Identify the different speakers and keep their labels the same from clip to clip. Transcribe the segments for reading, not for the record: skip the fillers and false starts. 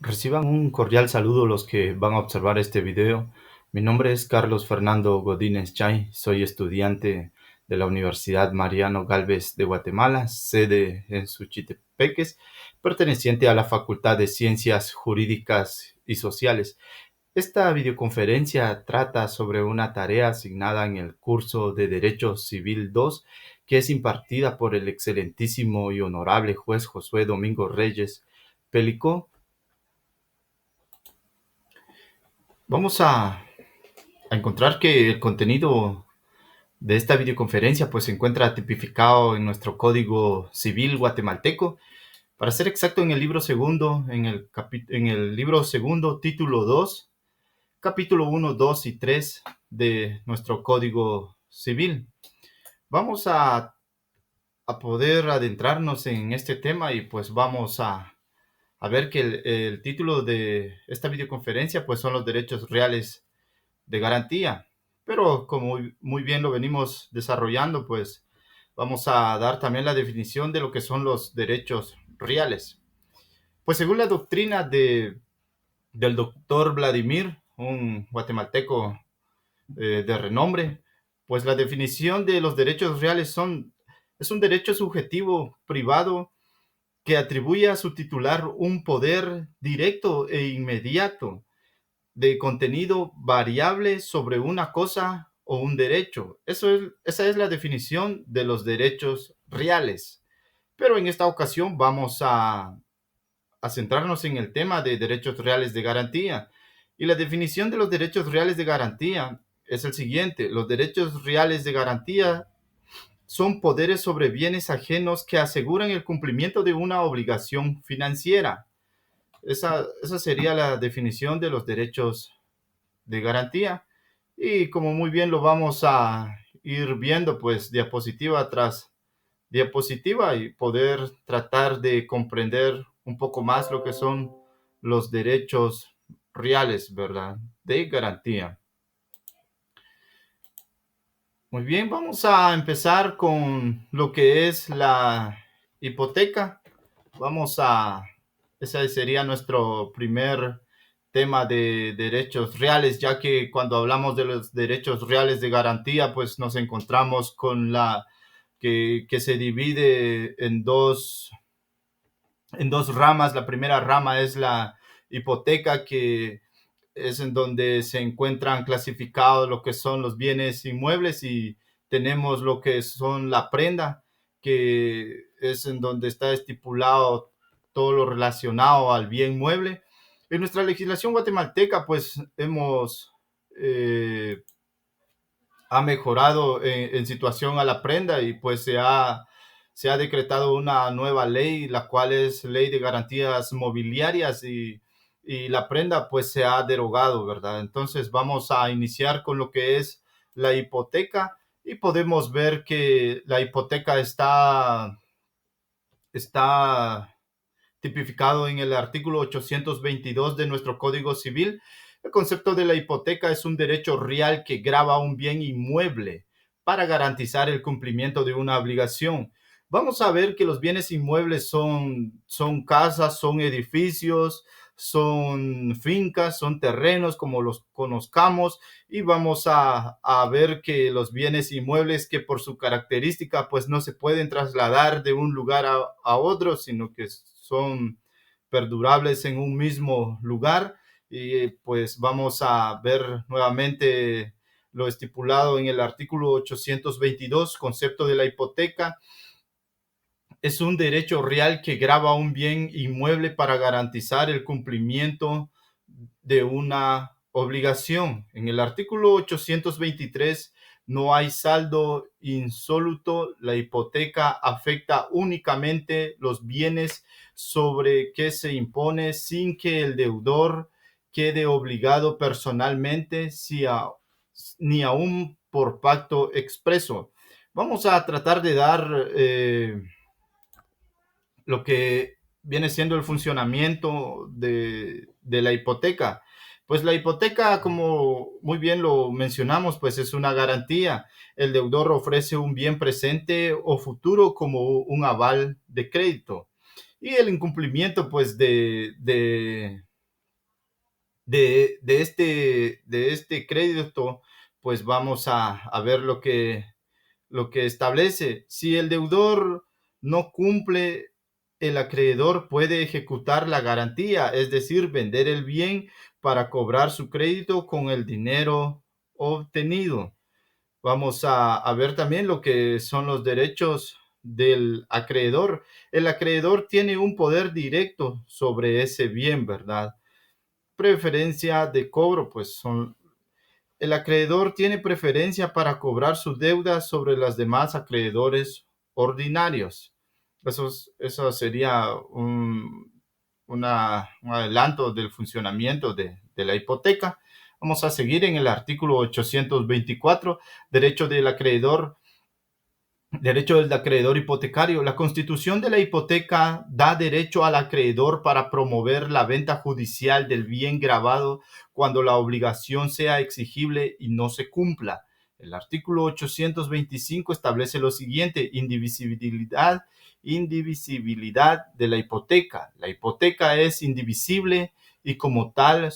Speaker 1: Reciban un cordial saludo los que van a observar este video. Mi nombre es Carlos Fernando Godínez Chay, soy estudiante de la Universidad Mariano Galvez de Guatemala, sede en Suchitepeques, perteneciente a la Facultad de Ciencias Jurídicas y Sociales. Esta videoconferencia trata sobre una tarea asignada en el curso de Derecho Civil 2, que es impartida por el excelentísimo y honorable juez Josué Domingo Reyes Pelicó. Vamos a encontrar que el contenido de esta videoconferencia pues se encuentra tipificado en nuestro Código Civil guatemalteco. Para ser exacto, en el libro segundo, en el libro segundo, título 2, capítulo 1, 2 y 3 de nuestro Código Civil. Vamos a poder adentrarnos en este tema y pues vamos a ver que el título de esta videoconferencia pues son los derechos reales de garantía. Pero como muy bien lo venimos desarrollando, pues vamos a dar también la definición de lo que son los derechos reales. Pues según la doctrina del doctor Vladimir, un guatemalteco de renombre, pues la definición de los derechos reales es un derecho subjetivo privado que atribuye a su titular un poder directo e inmediato de contenido variable sobre una cosa o un derecho. Esa es la definición de los derechos reales. Pero en esta ocasión vamos a centrarnos en el tema de derechos reales de garantía. Y la definición de los derechos reales de garantía es el siguiente. Los derechos reales de garantía son poderes sobre bienes ajenos que aseguran el cumplimiento de una obligación financiera. Esa sería la definición de los derechos de garantía. Y como muy bien lo vamos a ir viendo, pues diapositiva tras diapositiva y poder tratar de comprender un poco más lo que son los derechos reales, ¿verdad? De garantía. Muy bien, vamos a empezar con lo que es la hipoteca. Ese sería nuestro primer tema de derechos reales, ya que cuando hablamos de los derechos reales de garantía, pues nos encontramos con que se divide en dos ramas. La primera rama es la hipoteca, que es en donde se encuentran clasificados lo que son los bienes inmuebles, y tenemos lo que son la prenda, que es en donde está estipulado todo lo relacionado al bien mueble. En nuestra legislación guatemalteca, pues eh, ha mejorado en situación a la prenda, y pues se ha decretado una nueva ley, la cual es Ley de Garantías Mobiliarias, y la prenda pues se ha derogado, ¿verdad? Entonces vamos a iniciar con lo que es la hipoteca, y podemos ver que la hipoteca está tipificado en el artículo 822 de nuestro Código Civil. El concepto de la hipoteca es un derecho real que grava un bien inmueble para garantizar el cumplimiento de una obligación. Vamos a ver que los bienes inmuebles son casas, son edificios, son fincas, son terrenos, como los conozcamos, y vamos a ver que los bienes inmuebles, que por su característica pues no se pueden trasladar de un lugar a otro, sino que son perdurables en un mismo lugar. Y pues vamos a ver nuevamente lo estipulado en el artículo 822, concepto de la hipoteca. Es un derecho real que grava un bien inmueble para garantizar el cumplimiento de una obligación. En el artículo 823 no hay saldo insoluto. La hipoteca afecta únicamente los bienes sobre que se impone, sin que el deudor quede obligado personalmente, ni aún por pacto expreso. Vamos a tratar de dar lo que viene siendo el funcionamiento de la hipoteca. Pues la hipoteca, como muy bien lo mencionamos, pues es una garantía. El deudor ofrece un bien presente o futuro como un aval de crédito. Y el incumplimiento, pues, de este crédito, pues vamos a ver lo que establece. Si el deudor no cumple, el acreedor puede ejecutar la garantía, es decir, vender el bien para cobrar su crédito con el dinero obtenido. Vamos a ver también lo que son los derechos del acreedor. El acreedor tiene un poder directo sobre ese bien, ¿verdad? Preferencia de cobro, pues el acreedor tiene preferencia para cobrar su deuda sobre las demás acreedores ordinarios. Eso sería un adelanto del funcionamiento de la hipoteca. Vamos a seguir en el artículo 824, derecho del acreedor. Derecho del acreedor hipotecario. La constitución de la hipoteca da derecho al acreedor para promover la venta judicial del bien gravado cuando la obligación sea exigible y no se cumpla. El artículo 825 establece lo siguiente: indivisibilidad de la hipoteca. La hipoteca es indivisible y como tal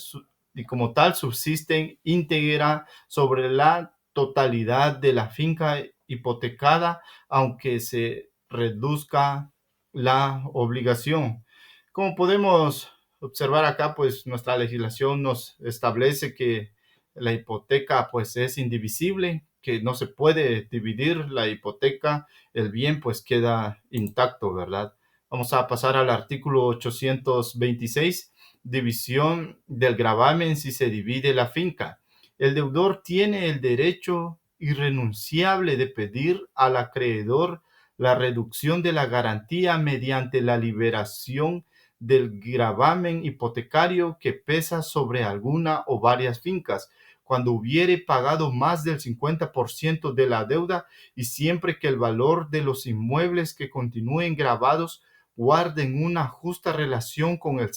Speaker 1: subsisten íntegra sobre la totalidad de la finca hipotecada, aunque se reduzca la obligación. Como podemos observar acá, pues nuestra legislación nos establece que la hipoteca pues es indivisible, que no se puede dividir la hipoteca, el bien pues queda intacto, ¿verdad? Vamos a pasar al artículo 826, división del gravamen si se divide la finca. El deudor tiene el derecho irrenunciable de pedir al acreedor la reducción de la garantía mediante la liberación del gravamen hipotecario que pesa sobre alguna o varias fincas, cuando hubiere pagado más del 50% de la deuda y siempre que el valor de los inmuebles que continúen gravados guarden una justa relación con el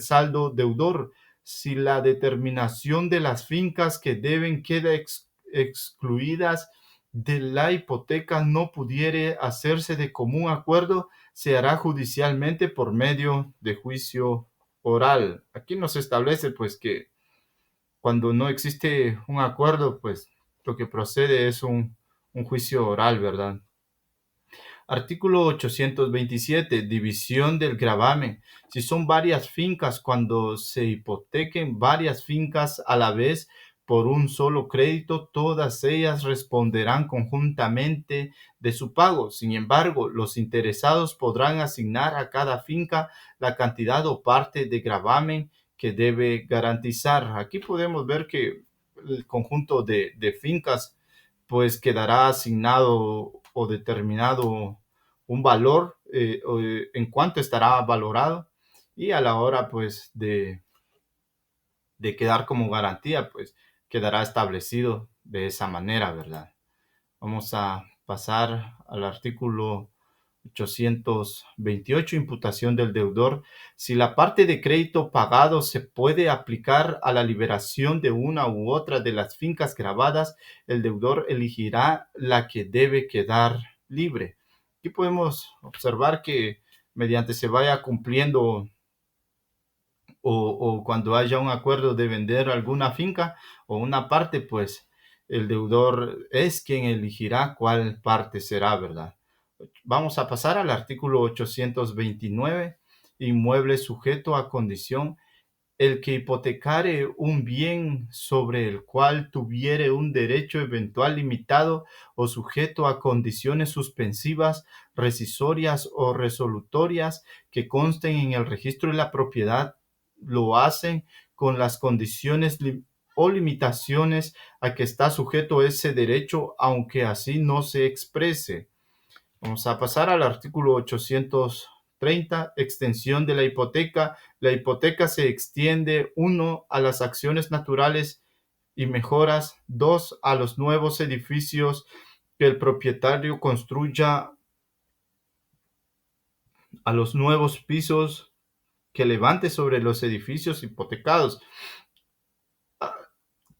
Speaker 1: saldo deudor. Si la determinación de las fincas que deben queda excluidas de la hipoteca no pudiere hacerse de común acuerdo, se hará judicialmente por medio de juicio oral. Aquí nos establece pues que cuando no existe un acuerdo, pues lo que procede es un juicio oral, ¿verdad? Artículo 827, división del gravamen. Si son varias fincas, cuando se hipotequen varias fincas a la vez por un solo crédito, todas ellas responderán conjuntamente de su pago. Sin embargo, los interesados podrán asignar a cada finca la cantidad o parte de gravamen que debe garantizar. Aquí podemos ver que el conjunto de fincas pues quedará asignado o determinado un valor, en cuánto estará valorado, y a la hora pues de quedar como garantía pues quedará establecido de esa manera, ¿verdad? Vamos a pasar al artículo 828, imputación del deudor. Si la parte de crédito pagado se puede aplicar a la liberación de una u otra de las fincas gravadas, el deudor elegirá la que debe quedar libre. Aquí podemos observar que mediante se vaya cumpliendo o cuando haya un acuerdo de vender alguna finca o una parte, pues el deudor es quien elegirá cuál parte será, ¿verdad? Vamos a pasar al artículo 829, inmueble sujeto a condición. El que hipotecare un bien sobre el cual tuviere un derecho eventual limitado o sujeto a condiciones suspensivas, rescisorias o resolutorias que consten en el registro de la propiedad, lo hacen con las condiciones o limitaciones a que está sujeto ese derecho, aunque así no se exprese. Vamos a pasar al artículo 830, extensión de la hipoteca. La hipoteca se extiende, 1, a las acciones naturales y mejoras, 2, a los nuevos edificios que el propietario construya, a los nuevos pisos que levante sobre los edificios hipotecados,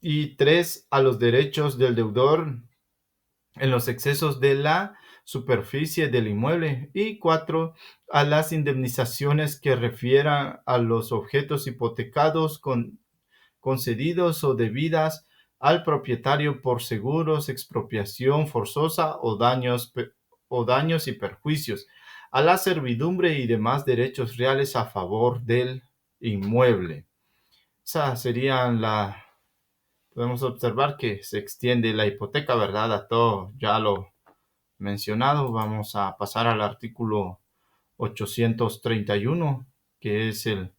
Speaker 1: y 3, a los derechos del deudor en los excesos de la superficie del inmueble. Y 4, a las indemnizaciones que refieran a los objetos hipotecados concedidos o debidas al propietario por seguros, expropiación forzosa o daños y perjuicios, a la servidumbre y demás derechos reales a favor del inmueble. Esas serían podemos observar que se extiende la hipoteca, ¿verdad? A todo ya lo mencionado. Vamos a pasar al artículo 831, que es el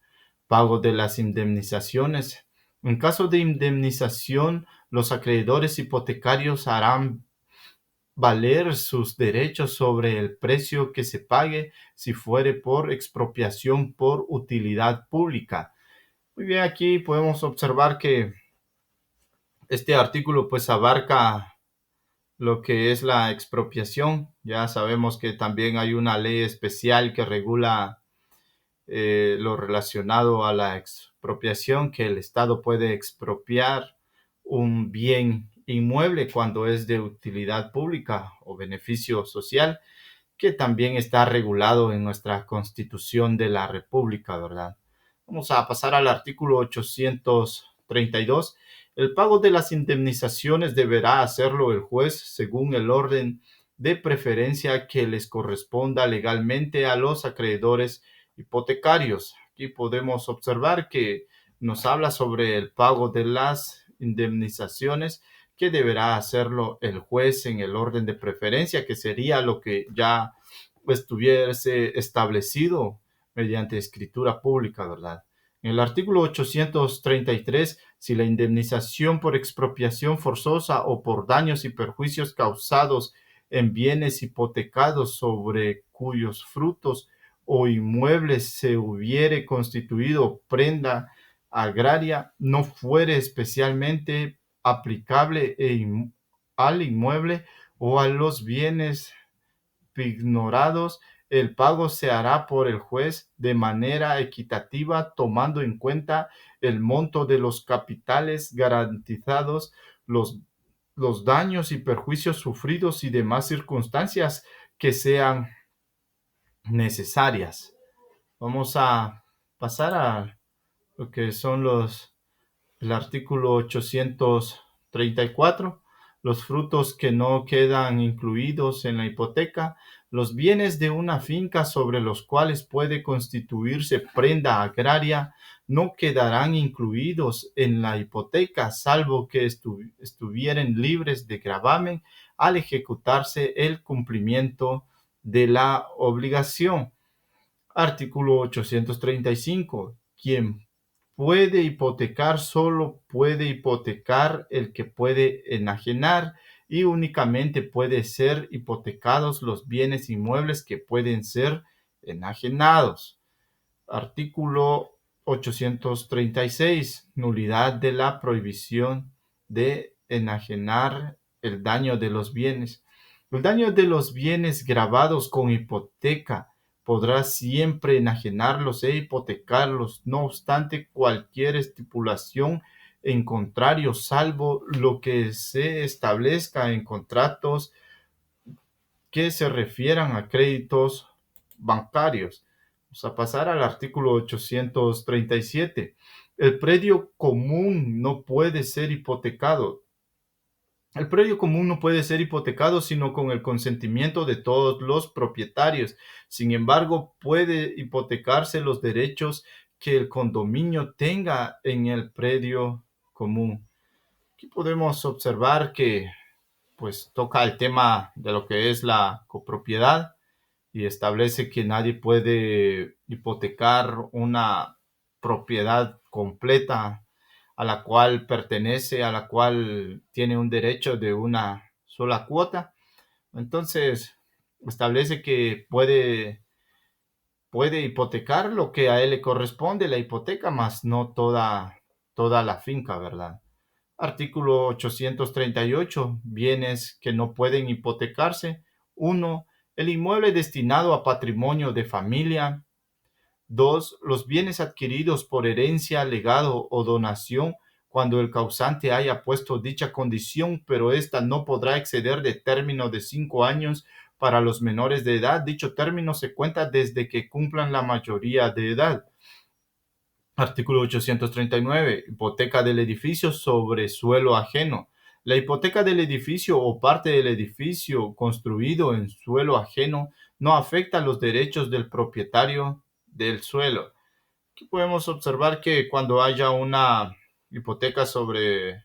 Speaker 1: pago de las indemnizaciones. En caso de indemnización, los acreedores hipotecarios harán valer sus derechos sobre el precio que se pague si fuere por expropiación por utilidad pública. Muy bien, aquí podemos observar que este artículo pues abarca lo que es la expropiación. Ya sabemos que también hay una ley especial que regula lo relacionado a la expropiación, que el Estado puede expropiar un bien inmueble cuando es de utilidad pública o beneficio social, que también está regulado en nuestra Constitución de la República, ¿verdad? Vamos a pasar al artículo 832. El pago de las indemnizaciones deberá hacerlo el juez según el orden de preferencia que les corresponda legalmente a los acreedores hipotecarios. Aquí podemos observar que nos habla sobre el pago de las indemnizaciones que deberá hacerlo el juez en el orden de preferencia, que sería lo que ya estuviese establecido mediante escritura pública, ¿verdad? En el artículo 833, si la indemnización por expropiación forzosa o por daños y perjuicios causados en bienes hipotecados sobre cuyos frutos o inmuebles se hubiere constituido prenda agraria, no fuere especialmente aplicable al inmueble o a los bienes ignorados, el pago se hará por el juez de manera equitativa, tomando en cuenta el monto de los capitales garantizados, los, los daños y perjuicios sufridos y demás circunstancias que sean necesarias. Vamos a pasar a lo que son el artículo 834, los frutos que no quedan incluidos en la hipoteca, los bienes de una finca sobre los cuales puede constituirse prenda agraria no quedarán incluidos en la hipoteca, salvo que estuvieran libres de gravamen al ejecutarse el cumplimiento de la obligación. Artículo 835. Quien puede hipotecar solo puede hipotecar el que puede enajenar y únicamente puede ser hipotecados los bienes inmuebles que pueden ser enajenados. Artículo 836. Nulidad de la prohibición de enajenar el daño de los bienes. El daño de los bienes gravados con hipoteca podrá siempre enajenarlos e hipotecarlos, no obstante cualquier estipulación en contrario, salvo lo que se establezca en contratos que se refieran a créditos bancarios. Vamos a pasar al artículo 837. El predio común no puede ser hipotecado. El predio común no puede ser hipotecado sino con el consentimiento de todos los propietarios. Sin embargo, puede hipotecarse los derechos que el condominio tenga en el predio común. Aquí podemos observar que pues toca el tema de lo que es la copropiedad y establece que nadie puede hipotecar una propiedad completa a la cual pertenece, a la cual tiene un derecho de una sola cuota. Entonces, establece que puede hipotecar lo que a él le corresponde, la hipoteca, más no toda la finca, ¿verdad? Artículo 838. Bienes que no pueden hipotecarse. 1. El inmueble destinado a patrimonio de familia. 2. Los bienes adquiridos por herencia, legado o donación cuando el causante haya puesto dicha condición, pero ésta no podrá exceder de término de 5 años para los menores de edad. Dicho término se cuenta desde que cumplan la mayoría de edad. Artículo 839. Hipoteca del edificio sobre suelo ajeno. La hipoteca del edificio o parte del edificio construido en suelo ajeno no afecta los derechos del propietario del suelo. Aquí podemos observar que cuando haya una hipoteca sobre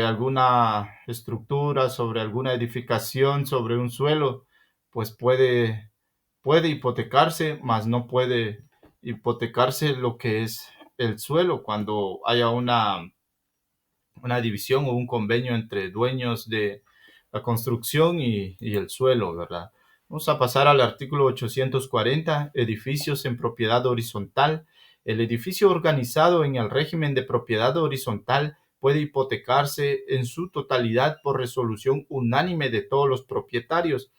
Speaker 1: alguna estructura, sobre alguna edificación, sobre un suelo, pues puede hipotecarse, mas no puede hipotecarse lo que es el suelo cuando haya una división o un convenio entre dueños de la construcción y el suelo, ¿verdad? Vamos a pasar al artículo 840, edificios en propiedad horizontal. El edificio organizado en el régimen de propiedad horizontal puede hipotecarse en su totalidad por resolución unánime de todos los propietarios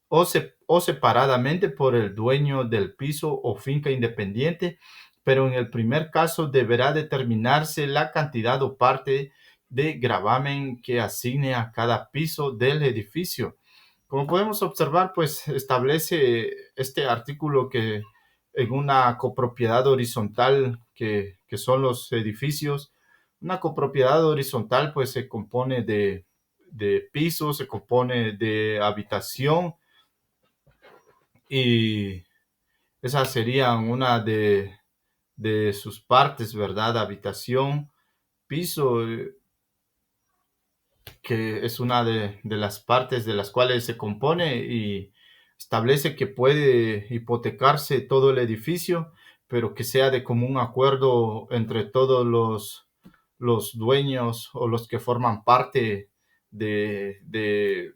Speaker 1: o separadamente por el dueño del piso o finca independiente, pero en el primer caso deberá determinarse la cantidad o parte de gravamen que asigne a cada piso del edificio. Como podemos observar, pues establece este artículo que en una copropiedad horizontal que son los edificios, una copropiedad horizontal pues se compone de pisos, se compone de habitación, y esa sería una de sus partes, ¿verdad? Habitación, piso, que es una de las partes de las cuales se compone y establece que puede hipotecarse todo el edificio, pero que sea de común acuerdo entre todos los dueños o los que forman parte de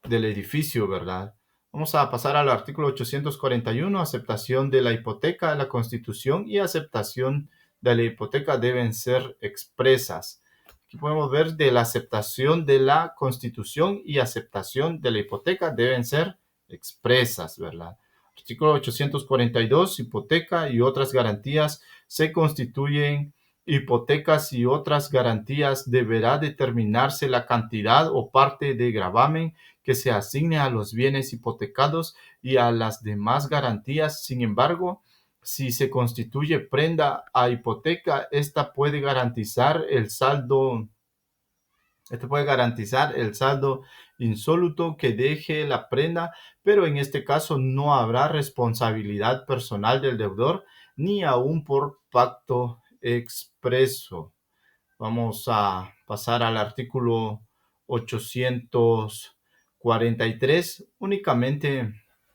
Speaker 1: del edificio, ¿verdad? Vamos a pasar al artículo 841, aceptación de la hipoteca. La Constitución y aceptación de la hipoteca deben ser expresas. Aquí podemos ver de la aceptación de la Constitución y aceptación de la hipoteca deben ser expresas, ¿verdad? Artículo 842, hipoteca y otras garantías se constituyen hipotecas y otras garantías. Deberá determinarse la cantidad o parte de gravamen que se asigne a los bienes hipotecados y a las demás garantías. Sin embargo, si se constituye prenda a hipoteca, puede garantizar el saldo insoluto que deje la prenda, pero en este caso no habrá responsabilidad personal del deudor, ni aún por pacto expreso. Vamos a pasar al artículo 843, únicamente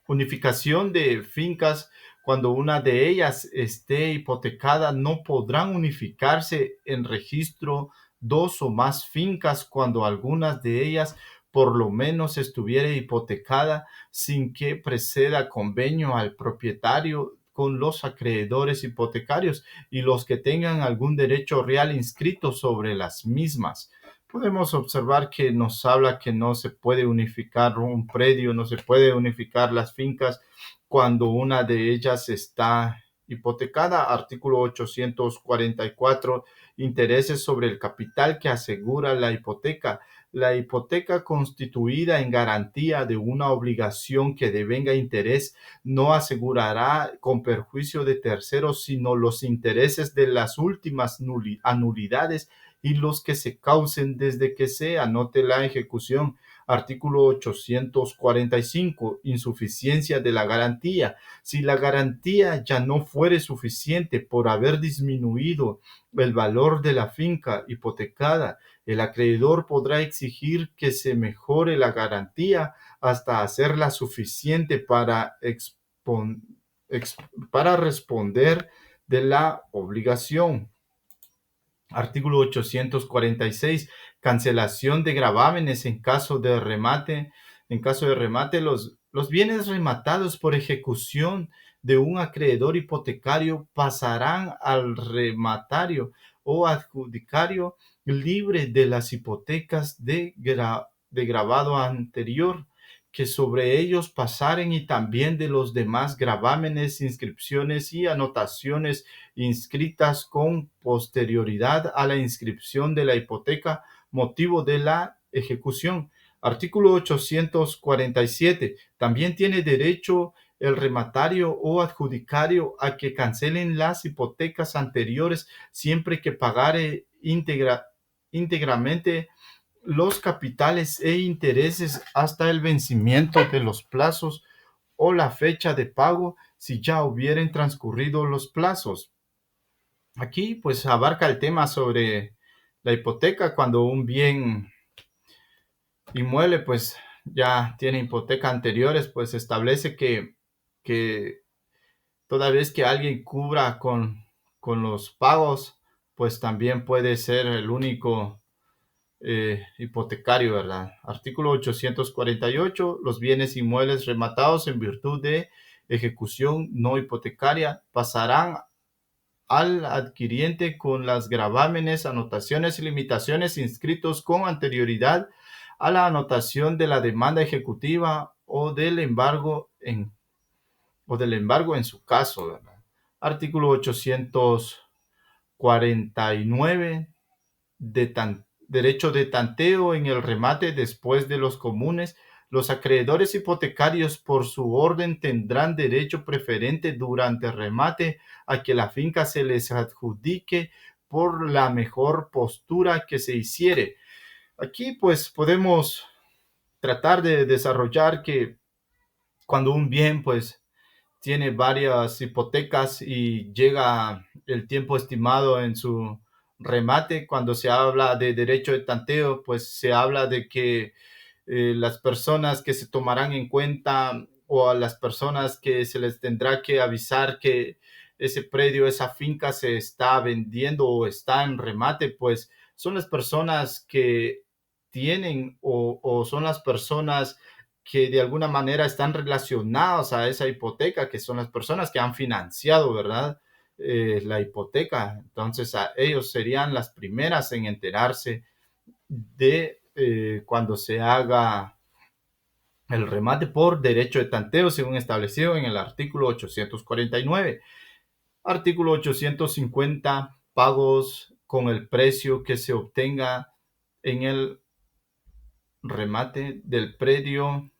Speaker 1: unificación de fincas. Cuando una de ellas esté hipotecada, no podrán unificarse en registro dos o más fincas cuando algunas de ellas por lo menos estuviera hipotecada sin que preceda convenio al propietario con los acreedores hipotecarios y los que tengan algún derecho real inscrito sobre las mismas. Podemos observar que nos habla que no se puede unificar un predio, no se puede unificar las fincas cuando una de ellas está hipotecada. Artículo 844, intereses sobre el capital que asegura la hipoteca. La hipoteca constituida en garantía de una obligación que devenga interés no asegurará con perjuicio de terceros, sino los intereses de las últimas anulidades y los que se causen desde que se anote la ejecución. Artículo 845. Insuficiencia de la garantía. Si la garantía ya no fuere suficiente por haber disminuido el valor de la finca hipotecada, el acreedor podrá exigir que se mejore la garantía hasta hacerla suficiente para responder de la obligación. Artículo 846. Cancelación de gravámenes en caso de remate. En caso de remate, los bienes rematados por ejecución de un acreedor hipotecario pasarán al rematario o adjudicario libre de las hipotecas de gravado anterior que sobre ellos pasaren y también de los demás gravámenes, inscripciones y anotaciones inscritas con posterioridad a la inscripción de la hipoteca, motivo de la ejecución. Artículo 847. También tiene derecho el rematario o adjudicario a que cancelen las hipotecas anteriores siempre que pagare íntegramente los capitales e intereses hasta el vencimiento de los plazos o la fecha de pago si ya hubieran transcurrido los plazos. Aquí pues abarca el tema sobre la hipoteca cuando un bien inmueble pues ya tiene hipoteca anteriores, pues establece que toda vez que alguien cubra con los pagos, pues también puede ser el único hipotecario, ¿verdad? Artículo 848. Los bienes inmuebles rematados en virtud de ejecución no hipotecaria pasarán al adquiriente con las gravámenes, anotaciones y limitaciones inscritos con anterioridad a la anotación de la demanda ejecutiva o del embargo en su caso, ¿verdad? Artículo 849. Derecho de tanteo en el remate después de los comunes. Los acreedores hipotecarios por su orden tendrán derecho preferente durante el remate a que la finca se les adjudique por la mejor postura que se hiciere. Aquí pues podemos tratar de desarrollar que cuando un bien pues tiene varias hipotecas y llega el tiempo estimado en su remate. Cuando se habla de derecho de tanteo, pues se habla de que las personas que se tomarán en cuenta o a las personas que se les tendrá que avisar que ese predio, esa finca se está vendiendo o está en remate, pues son las personas que tienen o son las personas que de alguna manera están relacionados a esa hipoteca, que son las personas que han financiado, ¿verdad? La hipoteca. Entonces, a ellos serían las primeras en enterarse de cuando se haga el remate por derecho de tanteo, según establecido en el artículo 849. Artículo 850. Pagos con el precio que se obtenga en el remate del precio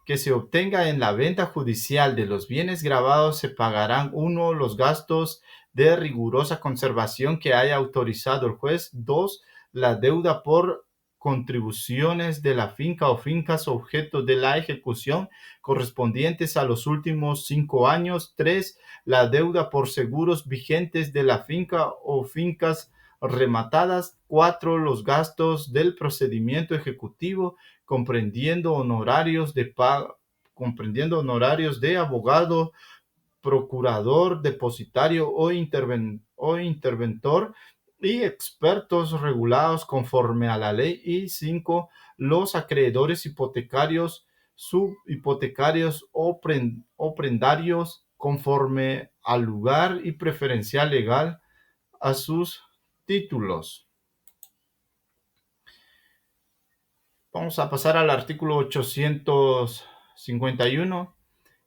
Speaker 1: que se obtenga en la venta judicial de los bienes gravados se pagarán: 1. Los gastos de rigurosa conservación que haya autorizado el juez. 2. La deuda por contribuciones de la finca o fincas objeto de la ejecución correspondientes a los últimos 5 años. 3. La deuda por seguros vigentes de la finca o fincas rematadas. 4. Los gastos del procedimiento ejecutivo, comprendiendo honorarios de abogado, procurador, depositario o interventor y expertos regulados conforme a la ley. Y 5. Los acreedores hipotecarios, subhipotecarios o prendarios conforme al lugar y preferencial legal a sus títulos. Vamos a pasar al artículo 851.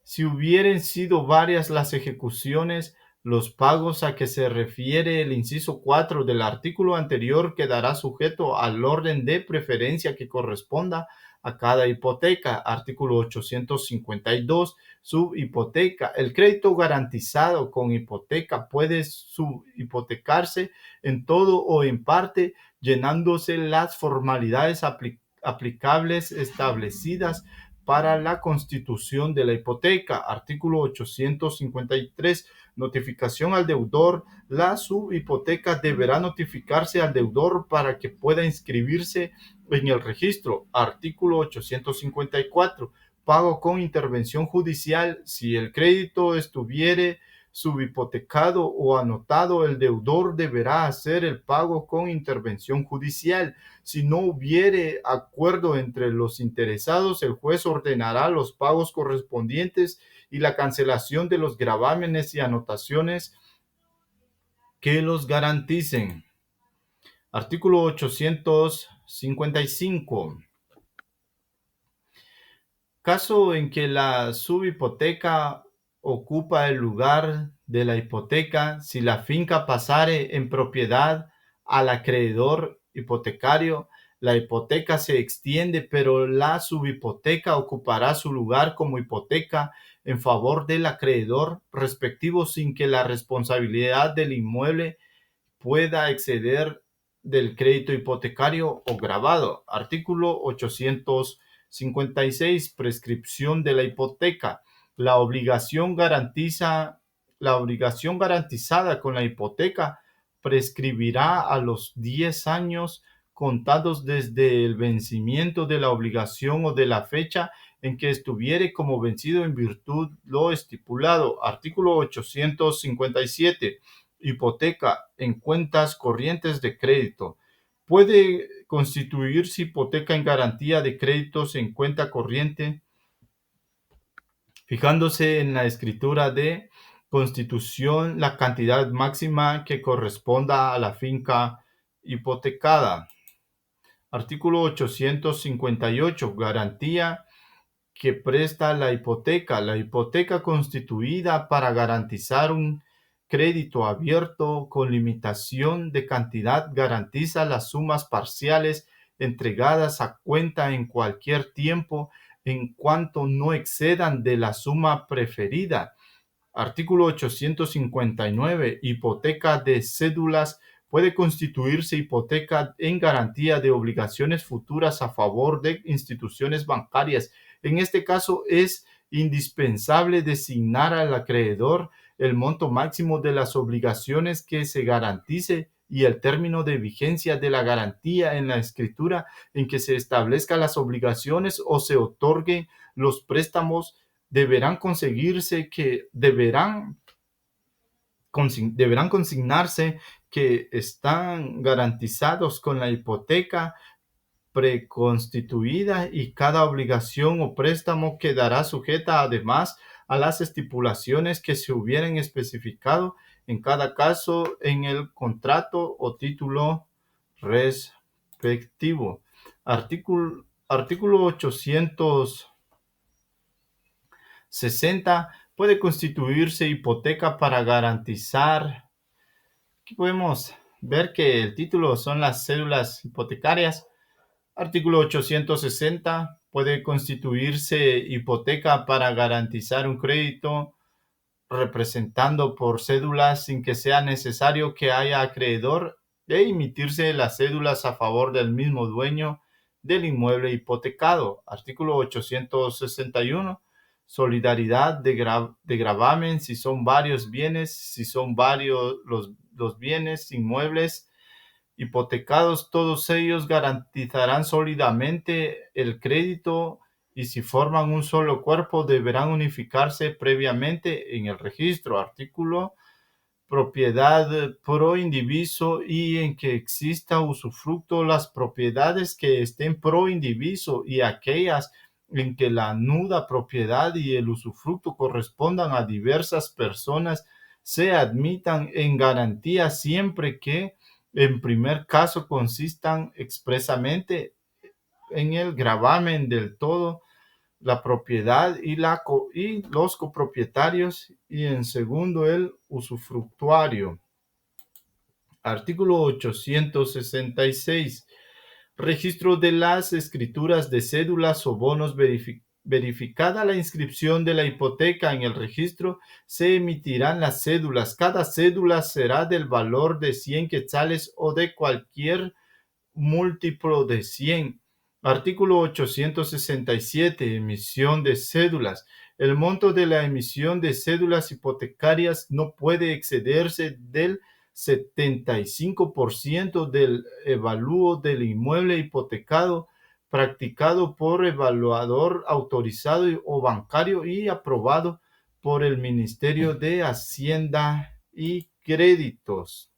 Speaker 1: Si hubieren sido varias las ejecuciones, los pagos a que se refiere el inciso 4 del artículo anterior quedará sujeto al orden de preferencia que corresponda a cada hipoteca. Artículo 852. Subhipoteca. El crédito garantizado con hipoteca puede subhipotecarse en todo o en parte, llenándose las formalidades aplicables establecidas para la constitución de la hipoteca. Artículo 853. Notificación al deudor. La subhipoteca deberá notificarse al deudor para que pueda inscribirse en el registro. Artículo 854. Pago con intervención judicial. Si el crédito estuviere subhipotecado o anotado, el deudor deberá hacer el pago con intervención judicial. Si no hubiere acuerdo entre los interesados, el juez ordenará los pagos correspondientes y la cancelación de los gravámenes y anotaciones que los garanticen. Artículo 855. Caso en que la subhipoteca ocupa el lugar de la hipoteca, si la finca pasare en propiedad al acreedor hipotecario, La hipoteca se extiende, pero la subhipoteca ocupará su lugar como hipoteca en favor del acreedor respectivo sin que la responsabilidad del inmueble pueda exceder del crédito hipotecario o grabado. Artículo 856. Prescripción de la hipoteca. La obligación la obligación garantizada con la hipoteca prescribirá a los 10 años contados desde el vencimiento de la obligación o de la fecha en que estuviere como vencido en virtud lo estipulado. Artículo 857. Hipoteca en cuentas corrientes de crédito. Puede constituirse hipoteca en garantía de créditos en cuenta corriente, fijándose en la escritura de constitución la cantidad máxima que corresponda a la finca hipotecada. Artículo 858. Garantía que presta la hipoteca. La hipoteca constituida para garantizar un crédito abierto con limitación de cantidad garantiza las sumas parciales entregadas a cuenta en cualquier tiempo en cuanto no excedan de la suma preferida. Artículo 859. Hipoteca de cédulas. Puede constituirse hipoteca en garantía de obligaciones futuras a favor de instituciones bancarias. En este caso es indispensable designar al acreedor el monto máximo de las obligaciones que se garantice y el término de vigencia de la garantía en la escritura en que se establezcan las obligaciones o se otorguen los préstamos. Deberán consignarse que están garantizados con la hipoteca preconstituida y cada obligación o préstamo quedará sujeta además a las estipulaciones que se hubieran especificado en cada caso en el contrato o título respectivo. Artículo 860. Puede constituirse hipoteca para garantizar. Aquí podemos ver que el título son las cédulas hipotecarias. Artículo 860. Puede constituirse hipoteca para garantizar un crédito representando por cédulas sin que sea necesario que haya acreedor e emitirse las cédulas a favor del mismo dueño del inmueble hipotecado. Artículo 861. Solidaridad de gravamen si son varios bienes, si son varios los bienes inmuebles hipotecados, todos ellos garantizarán sólidamente el crédito y si forman un solo cuerpo deberán unificarse previamente en el registro. Artículo propiedad pro indiviso y en que exista usufructo las propiedades que estén pro indiviso y aquellas en que la nuda propiedad y el usufructo correspondan a diversas personas se admitan en garantía siempre que en primer caso consistan expresamente en el gravamen del todo la propiedad y los copropietarios y en segundo el usufructuario. Artículo 866. Registro de las escrituras de cédulas o bonos. Verificada la inscripción de la hipoteca en el registro, se emitirán las cédulas. Cada cédula será del valor de 100 quetzales o de cualquier múltiplo de 100. Artículo 867. Emisión de cédulas. El monto de la emisión de cédulas hipotecarias no puede excederse del 75% del avalúo del inmueble hipotecado practicado por evaluador autorizado o bancario y aprobado por el Ministerio de Hacienda y Créditos.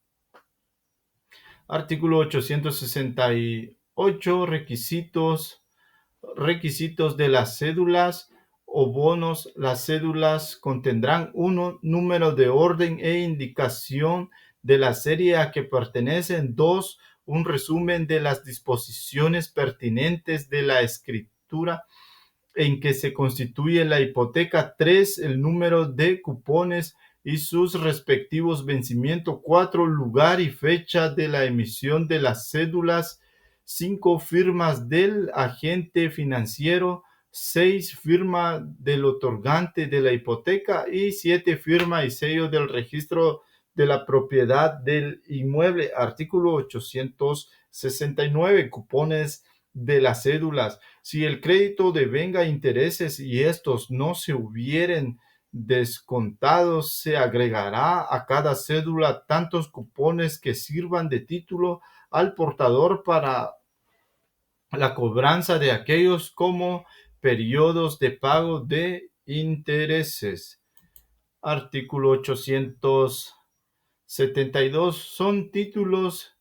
Speaker 1: Artículo 868. Requisitos de las cédulas o bonos. Las cédulas contendrán 1. Número de orden e indicación de la serie a que pertenecen. 2. Un resumen de las disposiciones pertinentes de la escritura en que se constituye la hipoteca. 3. El número de cupones y sus respectivos vencimientos. 4. Lugar y fecha de la emisión de las cédulas. 5 firmas del agente financiero, 6 firma del otorgante de la hipoteca y 7 firma y sello del registro de la propiedad del inmueble. Artículo 869. Cupones de las cédulas. Si el crédito devenga intereses y estos no se hubieren descontados, se agregará a cada cédula tantos cupones que sirvan de título al portador para la cobranza de aquellos como periodos de pago de intereses. Artículo 872.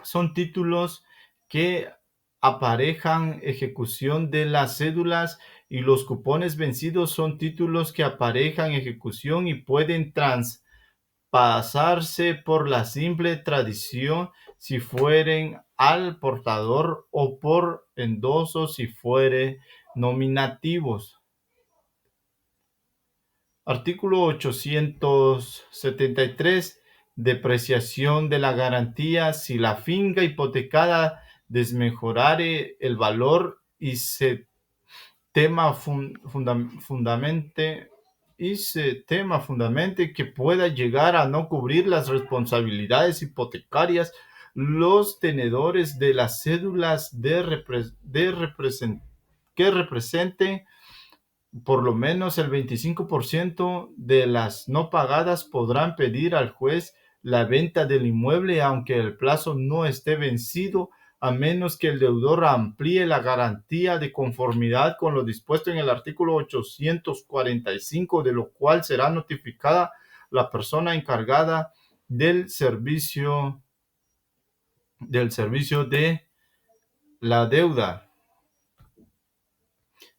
Speaker 1: Son títulos que aparejan ejecución de las cédulas, y los cupones vencidos son títulos que aparejan ejecución y pueden traspasarse por la simple tradición si fueren al portador o por endoso si fuere nominativos. Artículo 873. Depreciación de la garantía. Si la finca hipotecada desmejorare el valor y se tema fundamente que pueda llegar a no cubrir las responsabilidades hipotecarias, los tenedores de las cédulas que representen por lo menos el 25% de las no pagadas podrán pedir al juez la venta del inmueble aunque el plazo no esté vencido, a menos que el deudor amplíe la garantía de conformidad con lo dispuesto en el artículo 845, de lo cual será notificada la persona encargada del servicio de la deuda.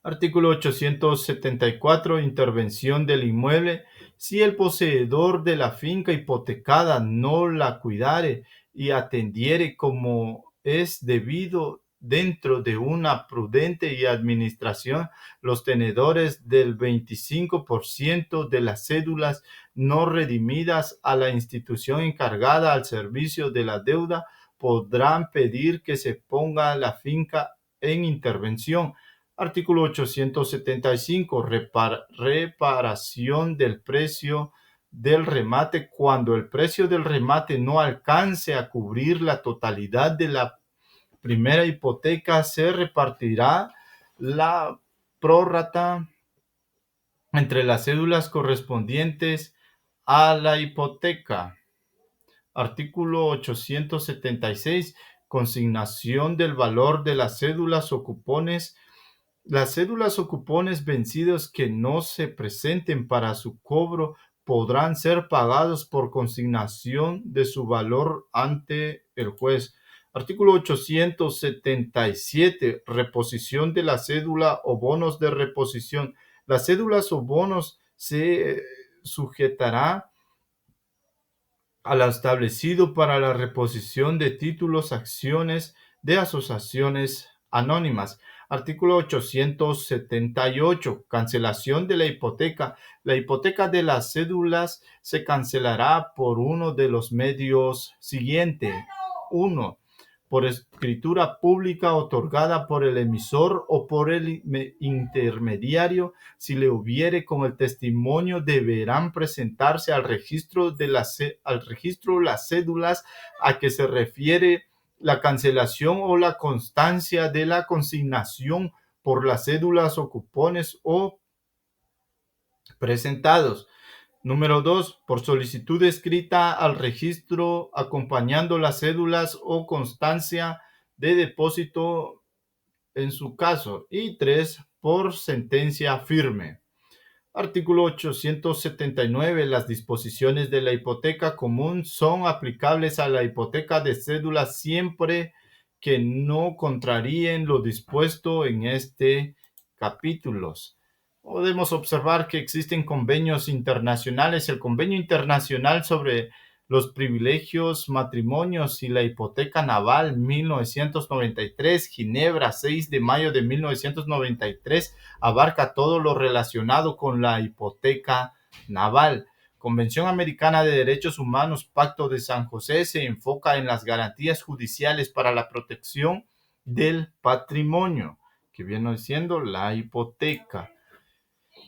Speaker 1: Artículo 874. Intervención del inmueble. Si el poseedor de la finca hipotecada no la cuidare y atendiere como es debido dentro de una prudente y administración, los tenedores del 25% de las cédulas no redimidas a la institución encargada al servicio de la deuda podrán pedir que se ponga la finca en intervención. Artículo 875. Reparación del precio del remate. Cuando el precio del remate no alcance a cubrir la totalidad de la primera hipoteca, se repartirá la prórrata entre las cédulas correspondientes a la hipoteca. Artículo 876. Consignación del valor de las cédulas o cupones. Las cédulas o cupones vencidos que no se presenten para su cobro podrán ser pagados por consignación de su valor ante el juez. Artículo 877. Reposición de la cédula o bonos de reposición. Las cédulas o bonos se sujetará a lo establecido para la reposición de títulos, acciones de asociaciones anónimas. Artículo 878. Cancelación de la hipoteca. La hipoteca de las cédulas se cancelará por uno de los medios siguientes. 1. Por escritura pública otorgada por el emisor o por el intermediario. Si le hubiere, con el testimonio deberán presentarse al registro las cédulas a que se refiere la cancelación o la constancia de la consignación por las cédulas o cupones o presentados. Número 2. Por solicitud escrita al registro acompañando las cédulas o constancia de depósito en su caso. Y 3. Por sentencia firme. Artículo 879. Las disposiciones de la hipoteca común son aplicables a la hipoteca de cédula siempre que no contraríen lo dispuesto en este capítulo. Podemos observar que existen convenios internacionales. El Convenio Internacional sobre los Privilegios, Matrimonios y la Hipoteca Naval, 1993, Ginebra, 6 de mayo de 1993, abarca todo lo relacionado con la hipoteca naval. Convención Americana de Derechos Humanos, Pacto de San José, se enfoca en las garantías judiciales para la protección del patrimonio, que viene siendo la hipoteca.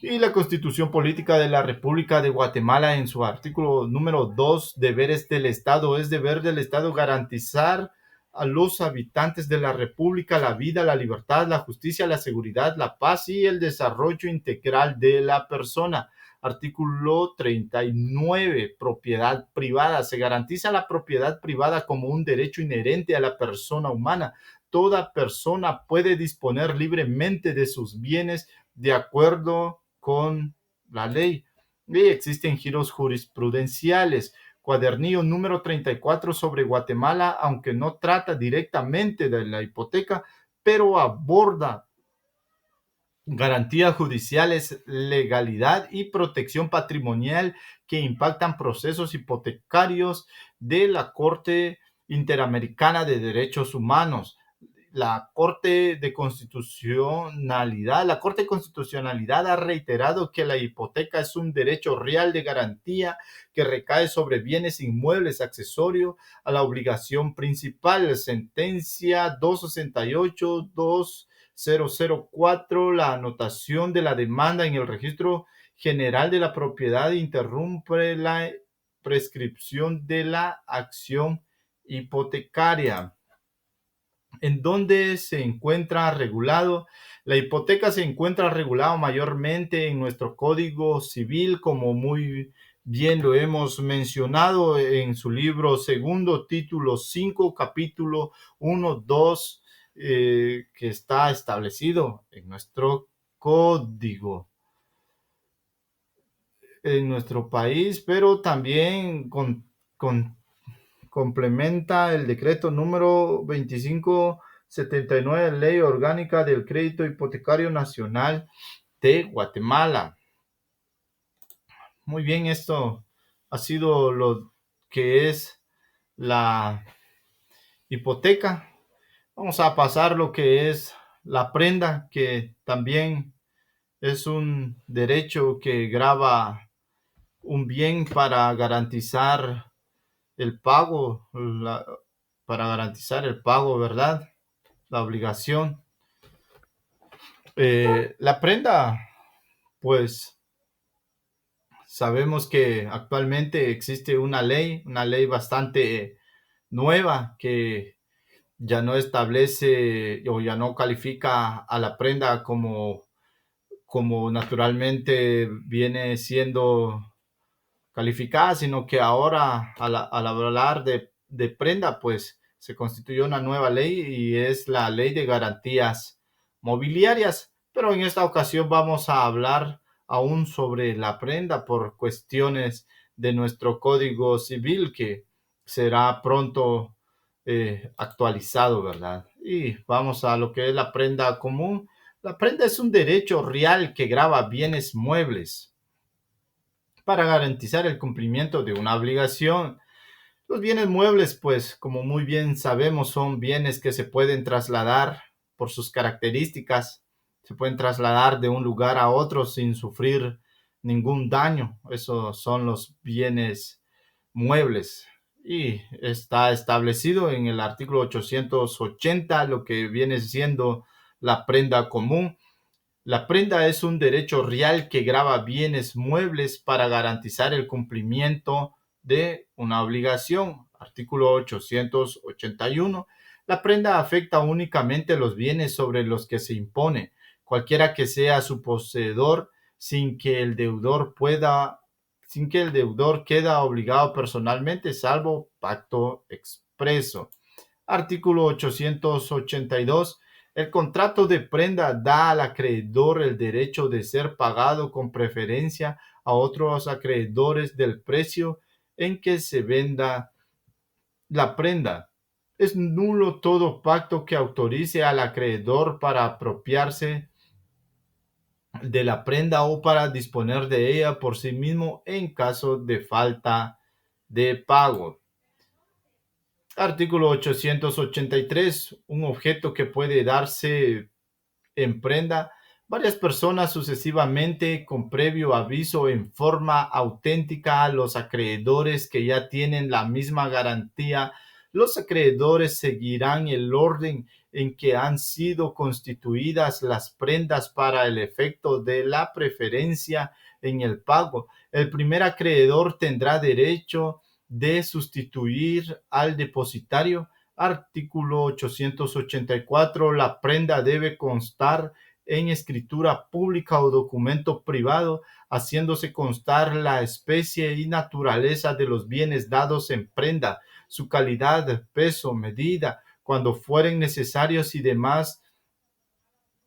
Speaker 1: Y la Constitución Política de la República de Guatemala, en su artículo número 2, deberes del Estado. Es deber del Estado garantizar a los habitantes de la República la vida, la libertad, la justicia, la seguridad, la paz y el desarrollo integral de la persona. Artículo 39, propiedad privada. Se garantiza la propiedad privada como un derecho inherente a la persona humana. Toda persona puede disponer libremente de sus bienes de acuerdo con la ley. Y existen giros jurisprudenciales. Cuadernillo número 34 sobre Guatemala, aunque no trata directamente de la hipoteca, pero aborda garantías judiciales, legalidad y protección patrimonial que impactan procesos hipotecarios de la Corte Interamericana de Derechos Humanos. La Corte Constitucionalidad ha reiterado que la hipoteca es un derecho real de garantía que recae sobre bienes inmuebles accesorios a la obligación principal. Sentencia 268-2004, la anotación de la demanda en el Registro General de la Propiedad interrumpe la prescripción de la acción hipotecaria. ¿En dónde se encuentra regulado? La hipoteca se encuentra regulado mayormente en nuestro Código Civil, como muy bien lo hemos mencionado en su libro segundo, título 5, capítulo 1, 2, que está establecido en nuestro código, en nuestro país, pero también complementa el decreto número 2579, Ley Orgánica del Crédito Hipotecario Nacional de Guatemala. Muy bien, esto ha sido lo que es la hipoteca. Vamos a pasar lo que es la prenda, que también es un derecho que grava un bien para garantizar el pago, ¿verdad? La obligación. La prenda, pues sabemos que actualmente existe una ley bastante nueva que ya no establece o ya no califica a la prenda como naturalmente viene siendo calificada, sino que ahora al hablar de prenda, pues se constituyó una nueva ley y es la Ley de Garantías Mobiliarias. Pero en esta ocasión vamos a hablar aún sobre la prenda por cuestiones de nuestro Código Civil que será pronto actualizado, ¿verdad? Y vamos a lo que es la prenda común. La prenda es un derecho real que grava bienes muebles para garantizar el cumplimiento de una obligación. Los bienes muebles, pues, como muy bien sabemos, son bienes que se pueden trasladar por sus características, se pueden trasladar de un lugar a otro sin sufrir ningún daño. Esos son los bienes muebles. Y está establecido en el artículo 880 lo que viene siendo la prenda común. La prenda es un derecho real que grava bienes muebles para garantizar el cumplimiento de una obligación. Artículo 881. La prenda afecta únicamente los bienes sobre los que se impone, cualquiera que sea su poseedor, sin que el deudor queda obligado personalmente, salvo pacto expreso. Artículo 882. El contrato de prenda da al acreedor el derecho de ser pagado con preferencia a otros acreedores del precio en que se venda la prenda. Es nulo todo pacto que autorice al acreedor para apropiarse de la prenda o para disponer de ella por sí mismo en caso de falta de pago. Artículo 883. Un objeto que puede darse en prenda varias personas sucesivamente con previo aviso en forma auténtica a los acreedores que ya tienen la misma garantía. Los acreedores seguirán el orden en que han sido constituidas las prendas para el efecto de la preferencia en el pago. El primer acreedor tendrá derecho de sustituir al depositario. Artículo 884. La prenda debe constar en escritura pública o documento privado, haciéndose constar la especie y naturaleza de los bienes dados en prenda, su calidad, peso, medida, cuando fueren necesarios y demás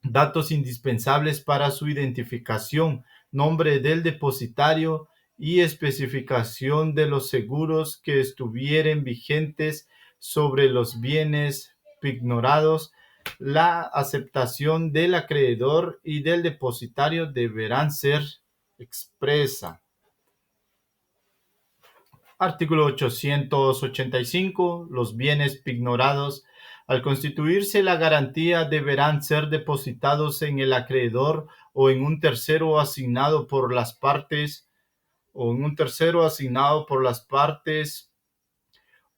Speaker 1: datos indispensables para su identificación, nombre del depositario y especificación de los seguros que estuvieren vigentes sobre los bienes pignorados. La aceptación del acreedor y del depositario deberán ser expresa. Artículo 885. Los bienes pignorados, al constituirse la garantía, deberán ser depositados en el acreedor o en un tercero asignado por las partes,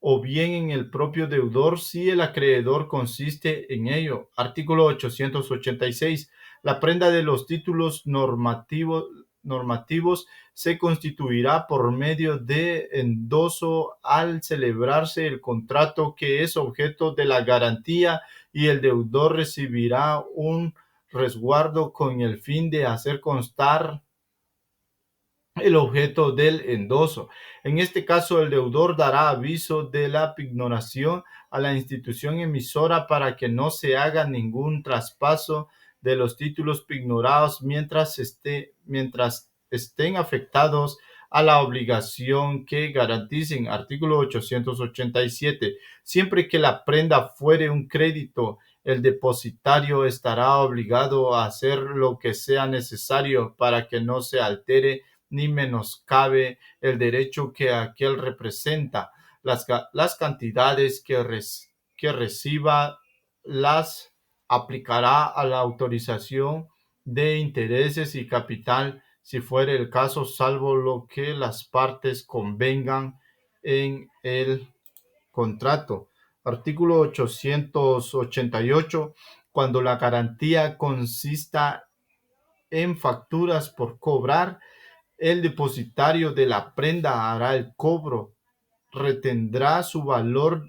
Speaker 1: o bien en el propio deudor si el acreedor consiste en ello. Artículo 886. La prenda de los títulos normativos se constituirá por medio de endoso al celebrarse el contrato que es objeto de la garantía, y el deudor recibirá un resguardo con el fin de hacer constar el objeto del endoso. En este caso, el deudor dará aviso de la pignoración a la institución emisora para que no se haga ningún traspaso de los títulos pignorados mientras estén afectados a la obligación que garanticen. Artículo 887. Siempre que la prenda fuere un crédito, el depositario estará obligado a hacer lo que sea necesario para que no se altere ni menoscabe el derecho que aquel representa. Las cantidades que reciba las aplicará a la autorización de intereses y capital, si fuere el caso, salvo lo que las partes convengan en el contrato. Artículo 888. Cuando la garantía consista en facturas por cobrar, el depositario de la prenda hará el cobro, retendrá su valor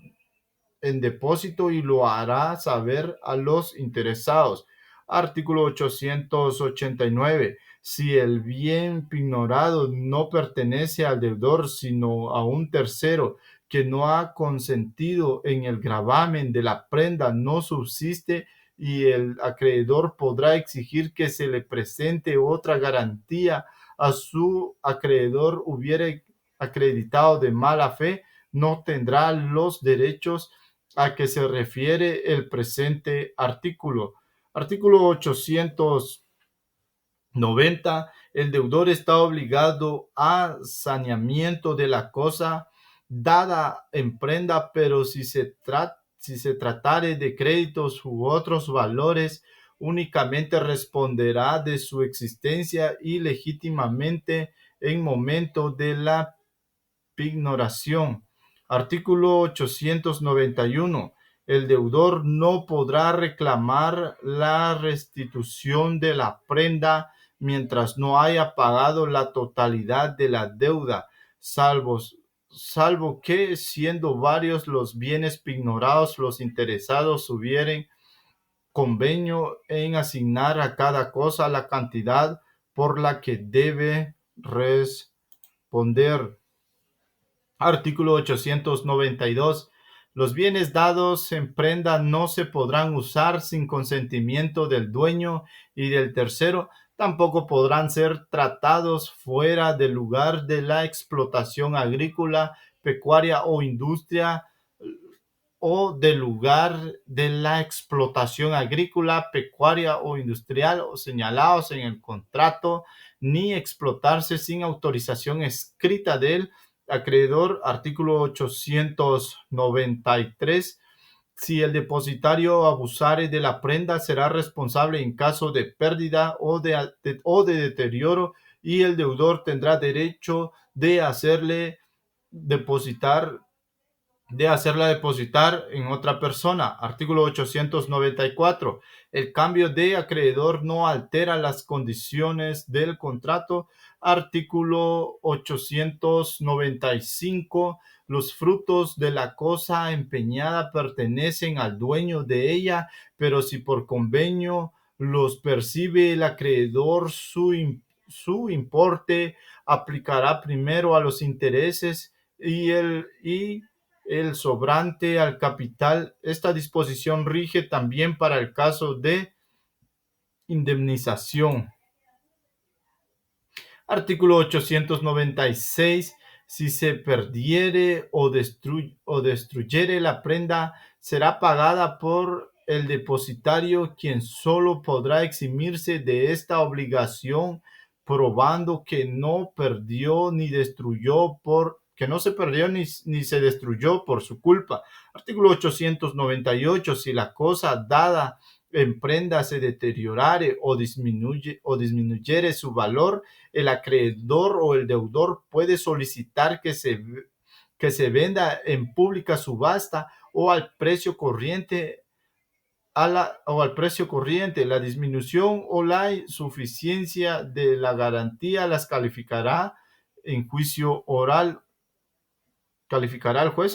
Speaker 1: en depósito y lo hará saber a los interesados. Artículo 889. Si el bien pignorado no pertenece al deudor, sino a un tercero que no ha consentido en el gravamen de la prenda, no subsiste, y el acreedor podrá exigir que se le presente otra garantía a su acreedor hubiere acreditado de mala fe, no tendrá los derechos a que se refiere el presente artículo. Artículo 890. El deudor está obligado a saneamiento de la cosa dada en prenda, pero si se tratare de créditos u otros valores, únicamente responderá de su existencia y legítimamente en momento de la pignoración. Artículo 891. El deudor no podrá reclamar la restitución de la prenda mientras no haya pagado la totalidad de la deuda, salvo que, siendo varios los bienes pignorados, los interesados hubieren convenio en asignar a cada cosa la cantidad por la que debe responder. Artículo 892. Los bienes dados en prenda no se podrán usar sin consentimiento del dueño y del tercero. Tampoco podrán ser tratados fuera del lugar de la explotación agrícola, pecuaria o industria, o del lugar de la explotación agrícola, pecuaria o industrial o señalados en el contrato, ni explotarse sin autorización escrita del acreedor. Artículo 893. Si el depositario abusare de la prenda, será responsable en caso de pérdida o de deterioro, y el deudor tendrá derecho depositar de hacerla depositar en otra persona. Artículo 894. El cambio de acreedor no altera las condiciones del contrato. Artículo 895. Los frutos de la cosa empeñada pertenecen al dueño de ella, pero si por convenio los percibe el acreedor, su importe aplicará primero a los intereses y el sobrante al capital. Esta disposición rige también para el caso de indemnización. Artículo 896. Si se perdiere o destruyere la prenda, será pagada por el depositario, quien solo podrá eximirse de esta obligación probando que no perdió ni destruyó que no se perdió ni se destruyó por su culpa. Artículo 898. Si la cosa dada en prenda se deteriorare o disminuyere su valor, el acreedor o el deudor puede solicitar que se venda en pública subasta o al precio corriente. La disminución o la insuficiencia de la garantía las calificará el juez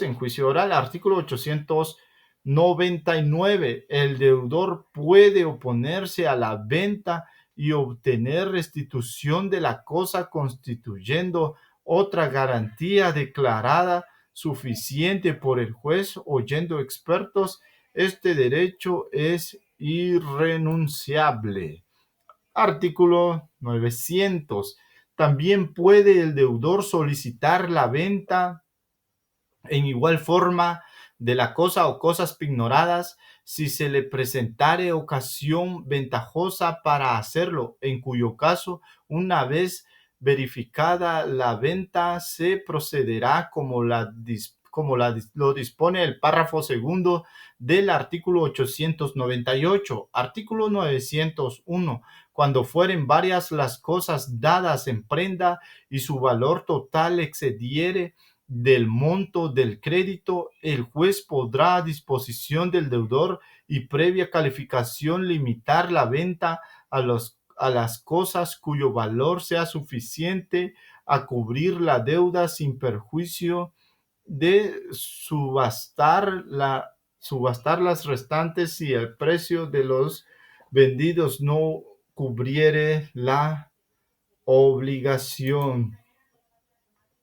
Speaker 1: en juicio oral. Artículo 899. El deudor puede oponerse a la venta y obtener restitución de la cosa constituyendo otra garantía declarada suficiente por el juez, oyendo expertos. Este derecho es irrenunciable. Artículo 900. También puede el deudor solicitar la venta en igual forma de la cosa o cosas pignoradas, si se le presentare ocasión ventajosa para hacerlo, en cuyo caso, una vez verificada la venta, se procederá lo dispone el párrafo segundo del artículo 898. Artículo 901. Cuando fueren varias las cosas dadas en prenda y su valor total excediere del monto del crédito, el juez podrá, a disposición del deudor y previa calificación, limitar la venta a las cosas cuyo valor sea suficiente a cubrir la deuda, sin perjuicio de subastar las restantes, si el precio de los vendidos no cubriere la obligación.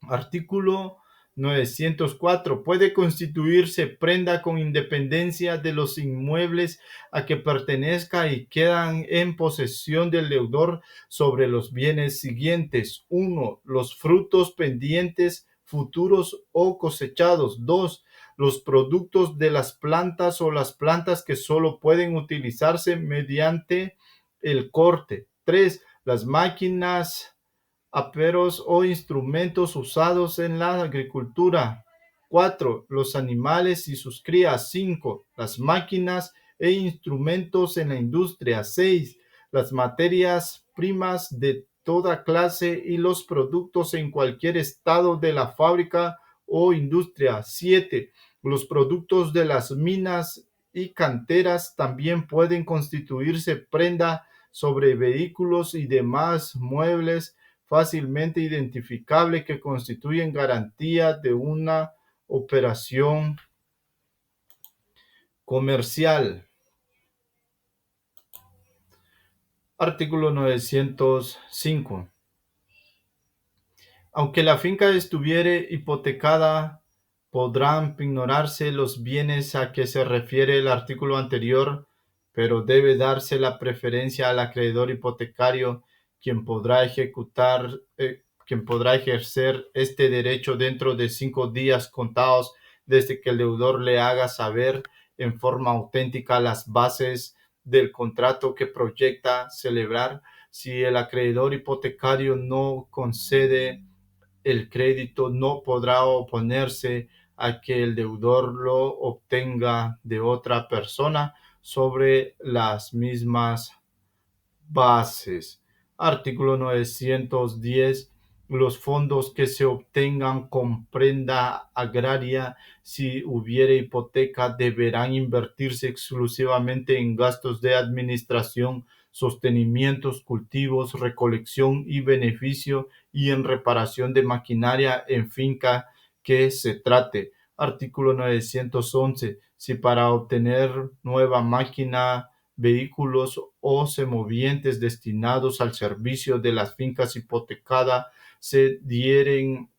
Speaker 1: Artículo 904. Puede constituirse prenda con independencia de los inmuebles a que pertenezca y quedan en posesión del deudor sobre los bienes siguientes: 1. Los frutos pendientes, futuros o cosechados. 2. Los productos de las plantas o las plantas que solo pueden utilizarse mediante el corte. 3. Las máquinas, aperos o instrumentos usados en la agricultura. 4. Los animales y sus crías. 5. Las máquinas e instrumentos en la industria. 6. Las materias primas de toda clase y los productos en cualquier estado de la fábrica o industria. 7. Los productos de las minas y canteras también pueden constituirse prenda sobre vehículos y demás muebles fácilmente identificable que constituyen garantía de una operación comercial. Artículo 905. Aunque la finca estuviere hipotecada, podrán pignorarse los bienes a que se refiere el artículo anterior, pero debe darse la preferencia al acreedor hipotecario, quien podrá ejercer este derecho dentro de 5 días contados desde que el deudor le haga saber en forma auténtica las bases del contrato que proyecta celebrar. Si el acreedor hipotecario no concede el crédito, no podrá oponerse a que el deudor lo obtenga de otra persona sobre las mismas bases. Artículo 910. Los fondos que se obtengan con prenda agraria, si hubiere hipoteca, deberán invertirse exclusivamente en gastos de administración, sostenimientos, cultivos, recolección y beneficio, y en reparación de maquinaria en finca que se trate. Artículo 911. Si para obtener nueva máquina, vehículos o semovientes destinados al servicio de las fincas hipotecadas se dieren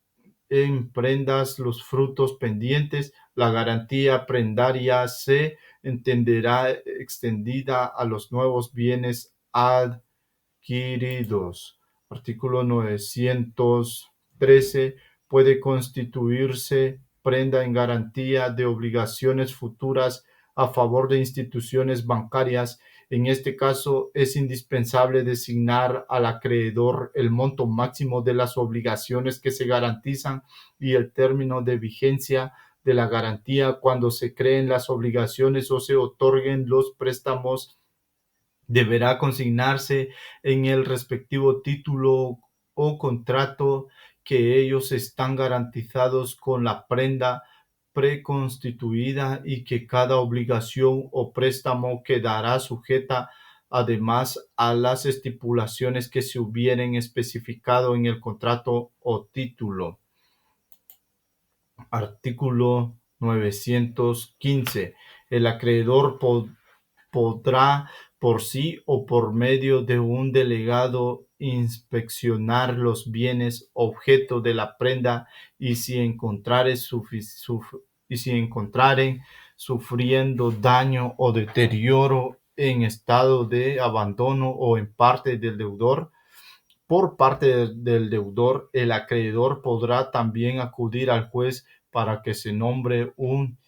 Speaker 1: en prendas los frutos pendientes, la garantía prendaria se entenderá extendida a los nuevos bienes adquiridos. Artículo 913. Puede constituirse prenda en garantía de obligaciones futuras a favor de instituciones bancarias. En este caso, es indispensable designar al acreedor el monto máximo de las obligaciones que se garantizan y el término de vigencia de la garantía cuando se creen las obligaciones o se otorguen los préstamos. Deberá consignarse en el respectivo título o contrato que ellos están garantizados con la prenda preconstituida y que cada obligación o préstamo quedará sujeta además a las estipulaciones que se hubieren especificado en el contrato o título. Artículo 915. El acreedor podrá por sí o por medio de un delegado inspeccionar los bienes objeto de la prenda y si encontraren sufriendo daño o deterioro en estado de abandono o en parte del deudor, por parte del deudor, el acreedor podrá también acudir al juez para que se nombre un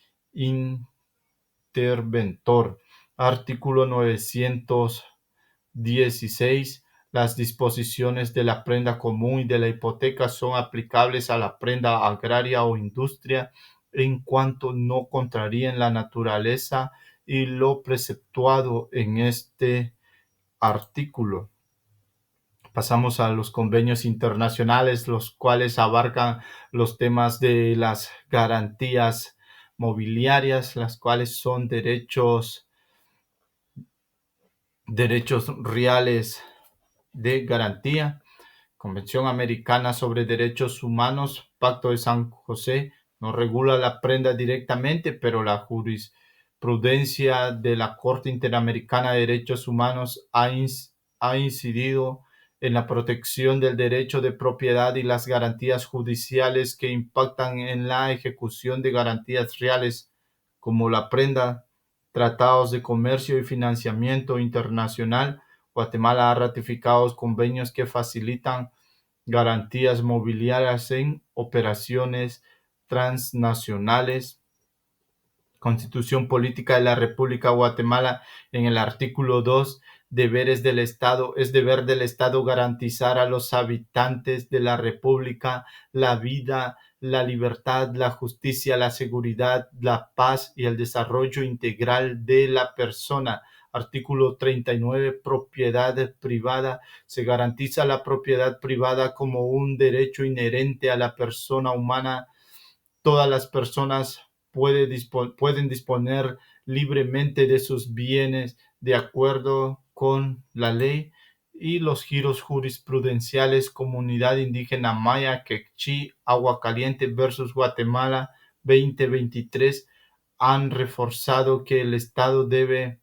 Speaker 1: interventor. Artículo 916. Las disposiciones de la prenda común y de la hipoteca son aplicables a la prenda agraria o industria en cuanto no contraríen la naturaleza y lo preceptuado en este artículo. Pasamos a los convenios internacionales, los cuales abarcan los temas de las garantías mobiliarias, las cuales son derechos reales de garantía. Convención Americana sobre Derechos Humanos, Pacto de San José, no regula la prenda directamente, pero la jurisprudencia de la Corte Interamericana de Derechos Humanos ha incidido en la protección del derecho de propiedad y las garantías judiciales que impactan en la ejecución de garantías reales, como la prenda. Tratados de comercio y financiamiento internacional. Guatemala ha ratificado convenios que facilitan garantías mobiliarias en operaciones transnacionales. Constitución Política de la República de Guatemala, en el artículo 2, deberes del Estado. Es deber del Estado garantizar a los habitantes de la República la vida, la libertad, la justicia, la seguridad, la paz y el desarrollo integral de la persona. Artículo 39. Propiedad privada. Se garantiza la propiedad privada como un derecho inherente a la persona humana. Todas las personas pueden disponer libremente de sus bienes de acuerdo con la ley, y los giros jurisprudenciales Comunidad Indígena Maya Quechí Agua Caliente versus Guatemala 2023 han reforzado que el Estado debe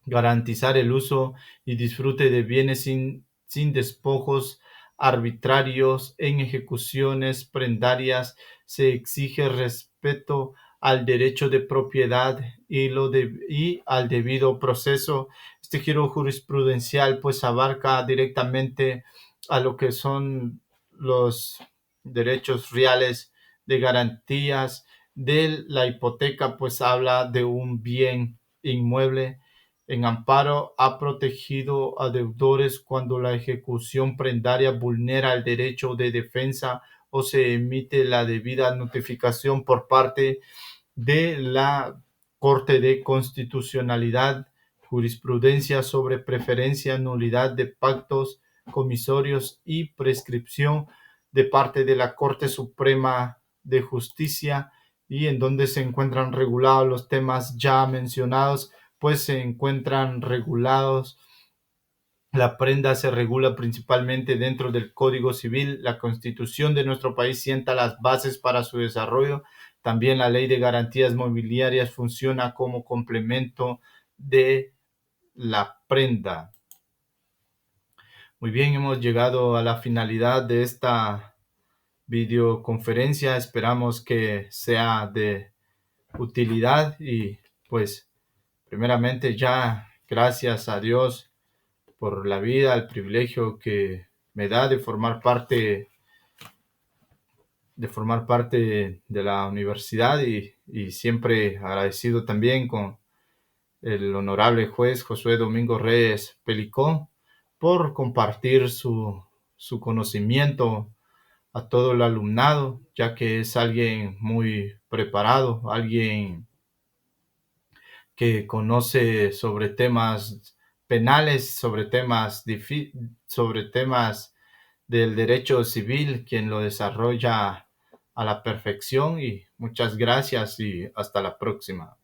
Speaker 1: garantizar el uso y disfrute de bienes sin despojos arbitrarios en ejecuciones prendarias. Se exige respeto al derecho de propiedad y al debido proceso. Este giro jurisprudencial pues abarca directamente a lo que son los derechos reales de garantías de la hipoteca, pues habla de un bien inmueble. En amparo, ha protegido a deudores cuando la ejecución prendaria vulnera el derecho de defensa o se emite la debida notificación por parte de la Corte de Constitucionalidad, jurisprudencia sobre preferencia, nulidad de pactos comisorios y prescripción de parte de la Corte Suprema de Justicia, y en donde se encuentran regulados los temas ya mencionados, pues se encuentran regulados. La prenda se regula principalmente dentro del Código Civil. La Constitución de nuestro país sienta las bases para su desarrollo. También la Ley de Garantías Mobiliarias funciona como complemento de la prenda. Muy bien, hemos llegado a la finalidad de esta videoconferencia. Esperamos que sea de utilidad y pues primeramente ya gracias a Dios por la vida, el privilegio que me da de formar parte de la universidad, y siempre agradecido también con el honorable juez Josué Domingo Reyes Pelicón por compartir su conocimiento a todo el alumnado, ya que es alguien muy preparado, alguien que conoce sobre temas penales, sobre temas del derecho civil, quien lo desarrolla a la perfección. Y muchas gracias y hasta la próxima.